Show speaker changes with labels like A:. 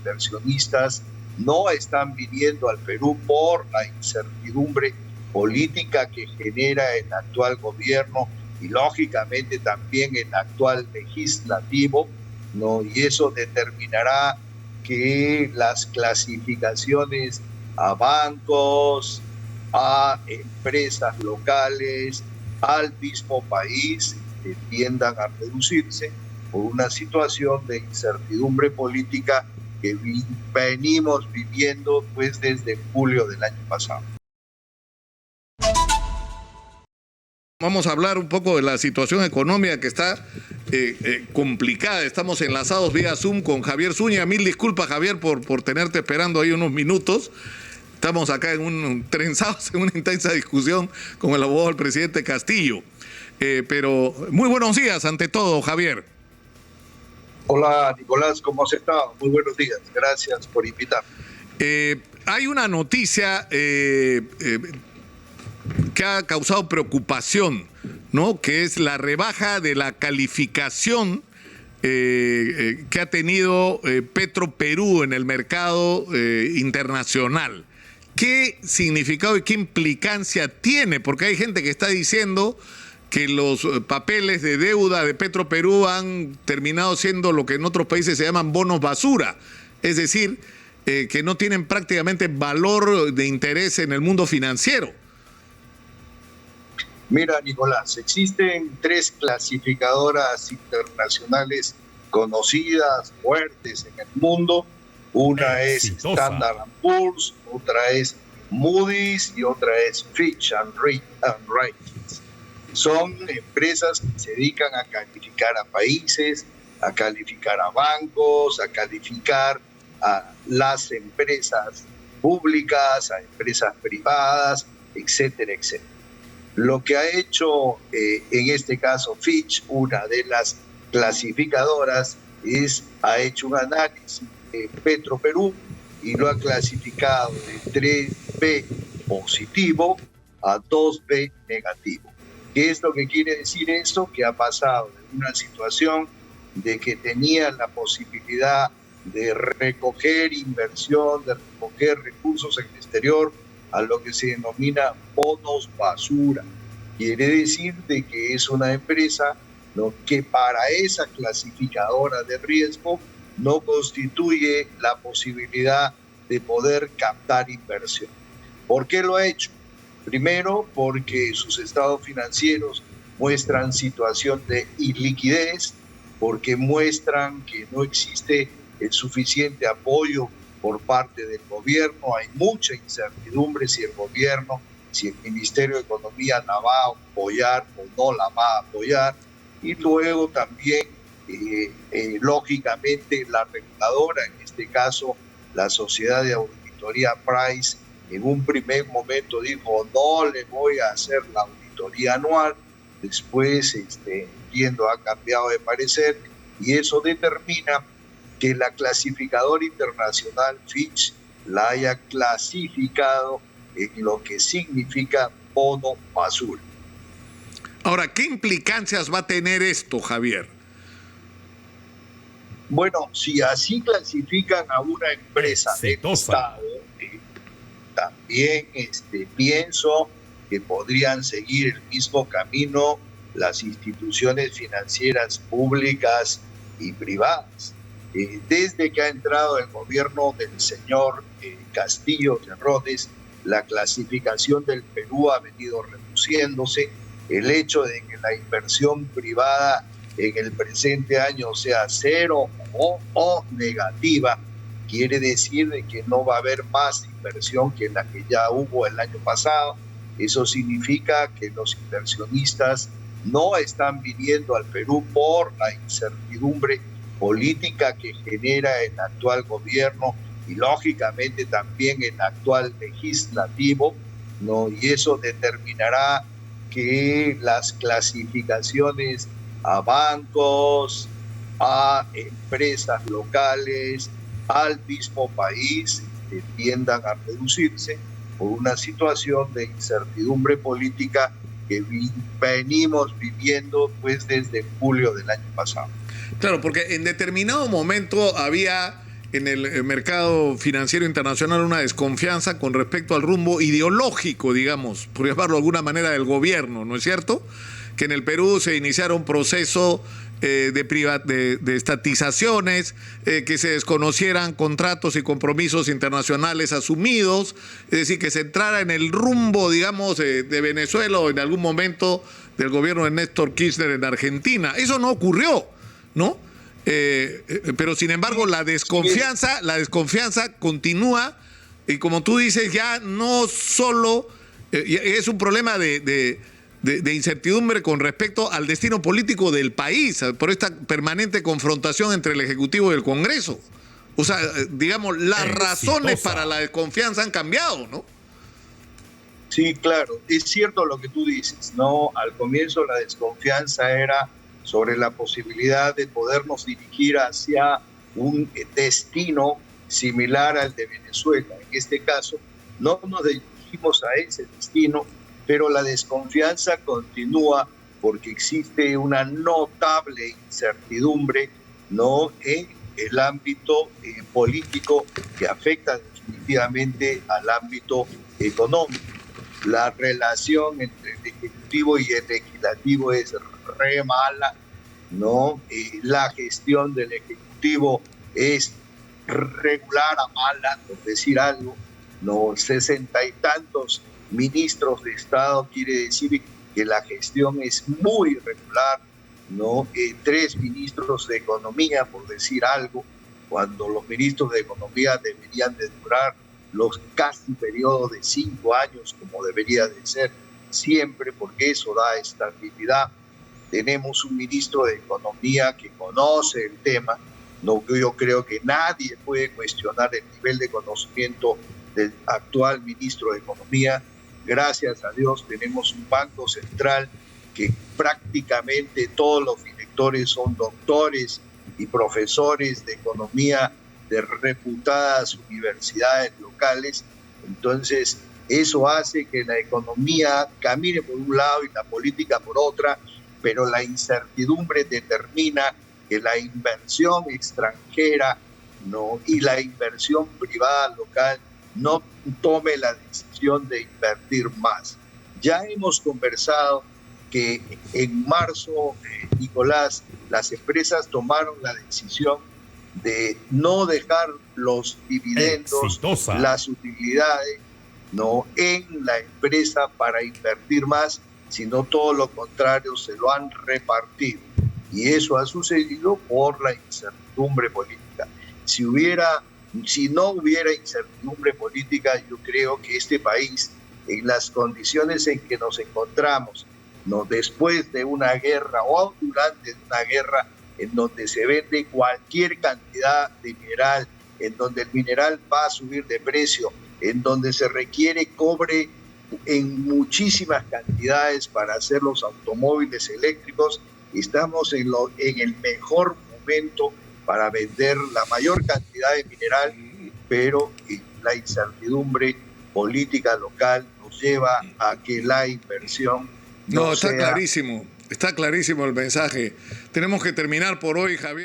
A: inversionistas no están viniendo al Perú por la incertidumbre política que genera el actual gobierno y lógicamente también el actual legislativo, ¿no? Y eso determinará que las clasificaciones a bancos, a empresas locales, al mismo país, tiendan a reducirse por una situación de incertidumbre política que venimos viviendo pues desde julio del año pasado.
B: Vamos a hablar un poco de la situación económica que está complicada. Estamos enlazados vía Zoom con Javier Zúñiga. Mil disculpas, Javier, por tenerte esperando ahí unos minutos. Estamos acá trenzados en una intensa discusión con el abogado del presidente Castillo. Pero muy buenos días ante todo, Javier.
A: Hola, Nicolás, ¿cómo has estado? Muy buenos días. Gracias por invitarme.
B: Hay una noticia que ha causado preocupación, ¿no? Que es la rebaja de la calificación que ha tenido Petroperú en el mercado internacional. ¿Qué significado y qué implicancia tiene? Porque hay gente que está diciendo que los papeles de deuda de Petroperú han terminado siendo lo que en otros países se llaman bonos basura, es decir, que no tienen prácticamente valor de interés en el mundo financiero.
A: Mira, Nicolás, existen 3 clasificadoras internacionales conocidas, fuertes en el mundo. Una es Standard & Poor's, otra es Moody's y otra es Fitch and Ratings. Son empresas que se dedican a calificar a países, a calificar a bancos, a calificar a las empresas públicas, a empresas privadas, etcétera, etcétera. Lo que ha hecho en este caso Fitch, una de las clasificadoras, ha hecho un análisis de Petroperú y lo ha clasificado de 3B positivo a 2B negativo. ¿Qué es lo que quiere decir esto? Que ha pasado de una situación de que tenía la posibilidad de recoger inversión, de recoger recursos en el exterior, a lo que se denomina bonos basura. Quiere decir de que es una empresa, ¿no?, que para esa clasificadora de riesgo no constituye la posibilidad de poder captar inversión. ¿Por qué lo ha hecho? Primero, porque sus estados financieros muestran situación de iliquidez, porque muestran que no existe el suficiente apoyo por parte del gobierno. Hay mucha incertidumbre si el gobierno, si el Ministerio de Economía la va a apoyar o no la va a apoyar. Y luego también, lógicamente, la reguladora, en este caso la sociedad de auditoría Price, en un primer momento dijo no le voy a hacer la auditoría anual. Después, entiendo, ha cambiado de parecer y eso determina que la clasificadora internacional Fitch la haya clasificado en lo que significa bono basura.
B: Ahora, ¿qué implicancias va a tener esto, Javier?
A: Bueno, si así clasifican a una empresa del Estado, también pienso que podrían seguir el mismo camino las instituciones financieras públicas y privadas. Desde que ha entrado el gobierno del señor Castillo de Rodes, la clasificación del Perú ha venido reduciéndose. El hecho de que la inversión privada en el presente año sea cero o negativa, quiere decir de que no va a haber más inversión que la que ya hubo el año pasado. Eso significa que los inversionistas no están viniendo al Perú por la incertidumbre política que genera el actual gobierno y lógicamente también el actual legislativo, ¿no? Y eso determinará que las clasificaciones a bancos, a empresas locales, al mismo país, tiendan a reducirse por una situación de incertidumbre política que venimos viviendo pues desde julio del año pasado.
B: Claro, porque en determinado momento había en el mercado financiero internacional una desconfianza con respecto al rumbo ideológico, digamos, por llamarlo de alguna manera, del gobierno, ¿no es cierto? Que en el Perú se iniciara un proceso de estatizaciones, que se desconocieran contratos y compromisos internacionales asumidos, es decir, que se entrara en el rumbo, digamos, de Venezuela o en algún momento del gobierno de Néstor Kirchner en Argentina. Eso no ocurrió, ¿no? Pero sin embargo la desconfianza continúa, y como tú dices, ya no solo es un problema de incertidumbre con respecto al destino político del país, por esta permanente confrontación entre el Ejecutivo y el Congreso. O sea, digamos, las razones para la desconfianza han cambiado, ¿no?
A: Sí, claro, es cierto lo que tú dices, ¿no? Al comienzo la desconfianza era sobre la posibilidad de podernos dirigir hacia un destino similar al de Venezuela. En este caso, no nos dirigimos a ese destino, pero la desconfianza continúa porque existe una notable incertidumbre, ¿no?, en el ámbito político, que afecta definitivamente al ámbito económico. La relación entre el Ejecutivo y el Legislativo es re mala, ¿no? La gestión del Ejecutivo es regular a mala, por decir algo, ¿no? 60 y tantos ministros de Estado quiere decir que la gestión es muy irregular, ¿no? 3 ministros de Economía, por decir algo, cuando los ministros de Economía deberían de durar los casi periodos de 5 años, como debería de ser siempre, porque eso da estabilidad. Tenemos un ministro de Economía que conoce el tema. No, yo creo que nadie puede cuestionar el nivel de conocimiento del actual ministro de Economía. Gracias a Dios tenemos un Banco Central que prácticamente todos los directores son doctores y profesores de economía de reputadas universidades locales. Entonces, eso hace que la economía camine por un lado y la política por otra, pero la incertidumbre determina que la inversión extranjera, ¿no?, y la inversión privada local no tome la decisión de invertir más. Ya hemos conversado que en marzo, Nicolás, las empresas tomaron la decisión de no dejar los dividendos, las utilidades, ¿no?, en la empresa para invertir más, sino todo lo contrario, se lo han repartido. Y eso ha sucedido por la incertidumbre política. Si no hubiera incertidumbre política, yo creo que este país, en las condiciones en que nos encontramos, ¿no?, después de una guerra o durante una guerra, en donde se vende cualquier cantidad de mineral, en donde el mineral va a subir de precio, en donde se requiere cobre en muchísimas cantidades para hacer los automóviles eléctricos, estamos en el mejor momento para vender la mayor cantidad de mineral, pero la incertidumbre política local nos lleva a que la inversión
B: no está clarísimo. Está clarísimo el mensaje. Tenemos que terminar por hoy, Javier.